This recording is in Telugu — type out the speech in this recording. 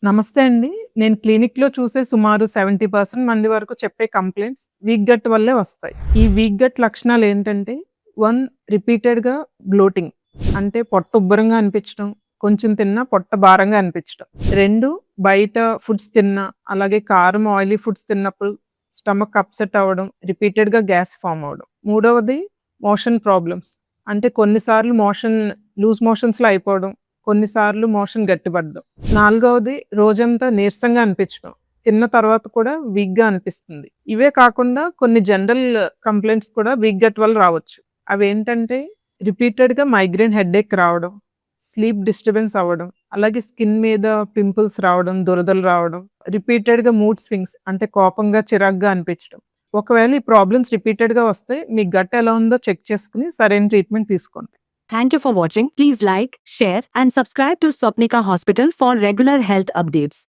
నమస్తే అండి. నేను క్లినిక్‌లో చూసే సుమారు 70% మంది వరకు చెప్పే కంప్లెయింట్స్ వీక్ గట్ వల్లే వస్తాయి. ఈ వీక్ గట్ లక్షణాలేంటంటే 1 రిపీటెడ్‌గా బ్లోటింగ్ అంటే పొట్ట ఉబ్బరంగా అనిపించడం, కొంచెం తిన్నా పొట్ట భారంగా అనిపించడం. 2 బయట ఫుడ్స్ తిన్నా, అలాగే కారం, ఆయిలీ ఫుడ్స్ తిన్నప్పుడు స్టమక్ అప్‌సెట్ అవ్వడం, రిపీటెడ్‌గా గ్యాస్ ఫార్మ్ అవ్వడం. మూడవది మోషన్ ప్రాబ్లమ్స్ అంటే కొన్నిసార్లు లూజ్ మోషన్స్‌లో అయిపోవడం, కొన్నిసార్లు మోషన్ గట్టిపడడం. నాలుగవది రోజంతా నీరసంగా అనిపించడం. తిన్న తర్వాత కూడా వీక్‌గా అనిపిస్తుంది. ఇవే కాకుండా కొన్ని జనరల్ కంప్లెయింట్స్ కూడా వీక్ గట్ వల్ల రావచ్చు. అవేంటంటే రిపీటెడ్‌గా మైగ్రేన్ హెడేక్ రావడం, స్లీప్ డిస్టర్బెన్స్ అవ్వడం, అలాగే స్కిన్ మీద పింపుల్స్ రావడం, దురదలు రావడం, రిపీటెడ్‌గా మూడ్ స్వింగ్స్ అంటే కోపంగా, చిరాకుగా అనిపించడం. ఒకవేళ ఈ ప్రాబ్లమ్స్ రిపీటెడ్‌గా వస్తే మీ గట్ ఎలా ఉందో చెక్ చేసుకొని సరైన ట్రీట్మెంట్ తీసుకోండి. Thank you for watching. Please like, share, and subscribe to Swapnika Hospital for regular health updates.